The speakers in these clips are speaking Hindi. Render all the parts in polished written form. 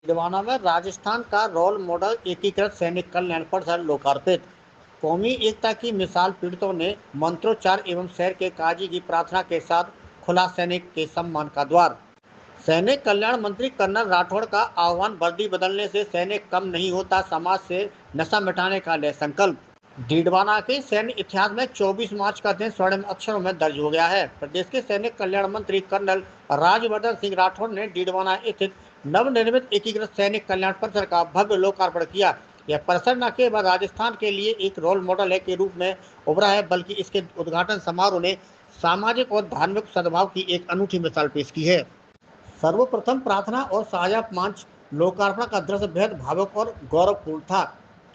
डीडवाना में राजस्थान का रोल मॉडल एकीकृत सैनिक कल्याण परिसर लोकार्पित। कौमी एकता की मिसाल पीड़ितों ने मंत्रोच्चार एवं शहर के काजी की प्रार्थना के साथ खुला सैनिक के सम्मान का द्वार। सैनिक कल्याण मंत्री कर्नल राठौड़ का आह्वान, वर्दी बदलने से सैनिक कम नहीं होता, समाज से नशा मिटाने का ले संकल्प। डीडवाना के सैन्य इतिहास में 24 मार्च का दिन स्वर्णिम अक्षरों में दर्ज हो गया है। प्रदेश के सैनिक कल्याण मंत्री कर्नल राज्यवर्धन सिंह राठौड़ ने डीडवाना स्थित नवनिर्मित एकीकृत सैनिक कल्याण परिसर का भव्य लोकार्पण किया। यह परिसर न केवल राजस्थान के लिए एक रोल मॉडल है के रूप में उभरा है, बल्कि इसके उद्घाटन समारोह ने सामाजिक और धार्मिक सद्भाव की एक अनूठी मिसाल पेश की है। सर्वप्रथम प्रार्थना और साझा मंच लोकार्पण का दृश्य बेहद भावुक और गौरवपूर्ण था।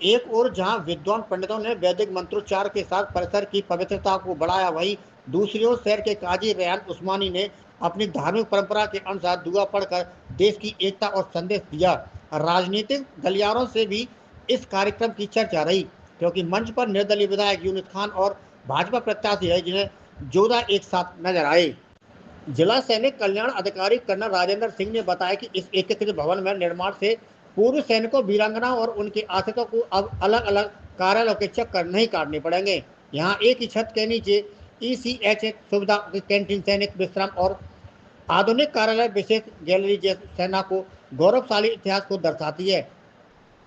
एक ओर जहां विद्वान पंडितों ने वैदिक मंत्रोच्चार के साथ परिसर की पवित्रता को बढ़ाया, वहीं दूसरी ओर शहर के काजी रेहान उस्मानी ने अपनी धार्मिक परंपरा के अनुसार दुआ पढ़कर देश की एकता और संदेश दिया। राजनीतिक गलियारों से भी इस कार्यक्रम की चर्चा रही, क्योंकि मंच पर निर्दलीय विधायक यूनुस खान और भाजपा प्रत्याशी है जिन्हें जोधा एक साथ नजर आए। जिला सैनिक कल्याण अधिकारी कर्नल राजेंद्र सिंह ने बताया कि इस एकीकृत भवन में निर्माण से पूर्व सैनिकों, वीरांगनाओं और उनके आश्रितों को अब अलग अलग कार्यालयों के चक्कर नहीं काटने पड़ेंगे। यहाँ एक ही छत के नीचे ECH सुविधा, कैंटीन, सैनिक विश्राम और आधुनिक कार्यालय विशेष गैलरी जैसे सेना को गौरवशाली इतिहास को दर्शाती है।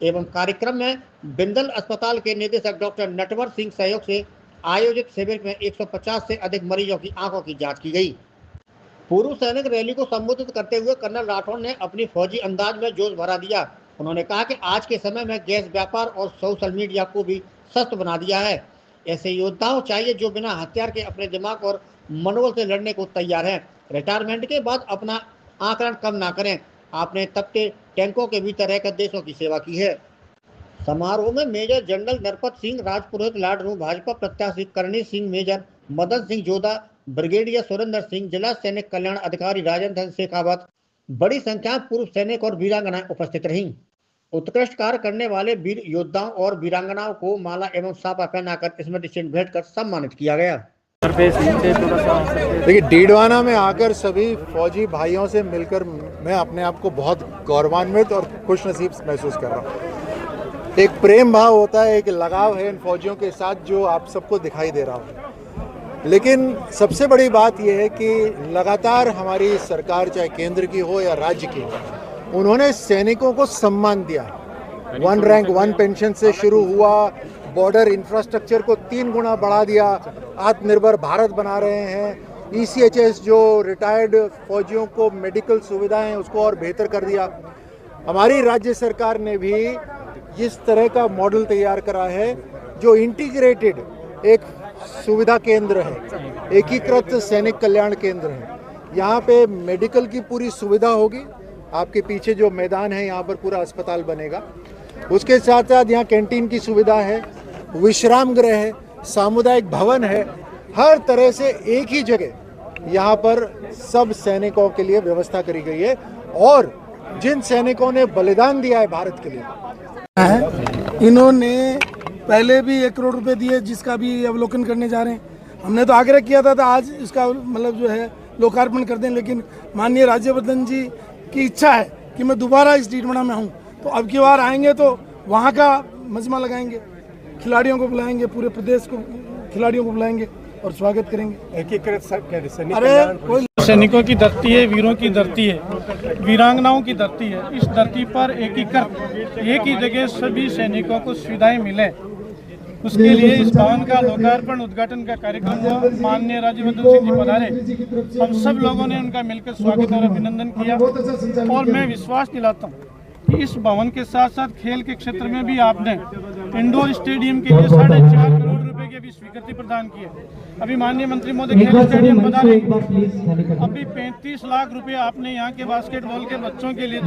एवं कार्यक्रम में बिंदल अस्पताल के निदेशक डॉक्टर नटवर सिंह सहयोग से आयोजित शिविर में 150 से अधिक मरीजों की आंखों की जांच की गई। पूर्व सैनिक रैली को संबोधित करते हुए कर्नल राठौड़ ने अपनी फौजी अंदाज में जोश भरा दिया। उन्होंने कहा कि आज के समय में गैस व्यापार और सोशल मीडिया को भी सख्त बना दिया है। ऐसे योद्धाओं चाहिए जो बिना हथियार के अपने दिमाग और मनोबल से लड़ने को तैयार हैं। रिटायरमेंट के बाद अपना आंकड़न कम ना करें। आपने तब के टैंकों के भीतर रहकर देशों की सेवा की है। समारोह में मेजर जनरल नरपत सिंह राजपुरोहित लाडरू, भाजपा प्रत्याशी करणी सिंह, मेजर मदन सिंह जोधा, ब्रिगेडियर सुरेंद्र सिंह, जिला सैनिक कल्याण अधिकारी राजेंद्र शेखावत, बड़ी संख्या में पूर्व सैनिक और वीरांगनाएं उपस्थित रहीं। उत्कृष्ट कार्य करने वाले वीर योद्धाओं और वीरांगनाओं को माला एवं साफा पहनाकर स्मृति चिन्ह भेंट कर सम्मानित किया गया। देखिए, डीडवाना में आकर सभी फौजी भाइयों से मिलकर मैं अपने आप को बहुत गौरवान्वित और खुशनसीब महसूस कर रहा हूँ। एक प्रेम भाव होता है, एक लगाव है इन फौजियों के साथ जो आप सबको दिखाई दे रहा हो। लेकिन सबसे बड़ी बात यह है कि लगातार हमारी सरकार, चाहे केंद्र की हो या राज्य की, उन्होंने सैनिकों को सम्मान दिया। 1 रैंक 1 पेंशन से शुरू हुआ, बॉर्डर इंफ्रास्ट्रक्चर को 3 गुना बढ़ा दिया, आत्मनिर्भर भारत बना रहे हैं। ECHS जो रिटायर्ड फौजियों को मेडिकल सुविधाएं हैं उसको और बेहतर कर दिया। हमारी राज्य सरकार ने भी इस तरह का मॉडल तैयार करा है जो इंटीग्रेटेड एक सुविधा केंद्र है, एकीकृत सैनिक कल्याण केंद्र है। यहाँ पे मेडिकल की पूरी सुविधा होगी। आपके पीछे जो मैदान है यहाँ पर पूरा अस्पताल बनेगा। उसके साथ साथ यहाँ कैंटीन की सुविधा है, विश्राम गृह है, सामुदायिक भवन है। हर तरह से एक ही जगह यहाँ पर सब सैनिकों के लिए व्यवस्था करी गई है। और जिन सैनिकों ने बलिदान दिया है भारत के लिए, इन्होंने पहले भी 1 करोड़ रुपए दिए, जिसका भी अवलोकन करने जा रहे हैं। हमने तो आग्रह किया था आज इसका मतलब जो है लोकार्पण कर दें, लेकिन माननीय राज्यवर्धन जी की इच्छा है कि मैं दोबारा इस डीडवाना में हूँ, तो अब की बार आएंगे तो वहाँ का मजमा लगाएंगे, खिलाड़ियों को बुलाएंगे, पूरे प्रदेश को खिलाड़ियों को बुलाएंगे और स्वागत करेंगे। एकीकृत सैनिकों की धरती है, वीरों की धरती है, वीरांगनाओं की धरती है। इस धरती पर एकीकृत एक ही जगह सभी सैनिकों को सुविधाएं मिले, उसके लिए इस भवन का लोकार्पण उद्घाटन का कार्यक्रम हुआ। माननीय राज्यवर्धन सिंह जी पधारे, हम सब लोगों ने उनका मिलकर स्वागत और अभिनंदन किया। और मैं विश्वास दिलाता हूँ कि इस भवन के साथ साथ खेल के क्षेत्र में भी आपने इंडोर स्टेडियम के लिए 4.5 करोड़ रुपए की भी स्वीकृति प्रदान की है। अभी माननीय मंत्री महोदय खेल स्टेडियम बना रहे, अभी 35 लाख रुपए आपने यहाँ के बास्केटबॉल के बच्चों के लिए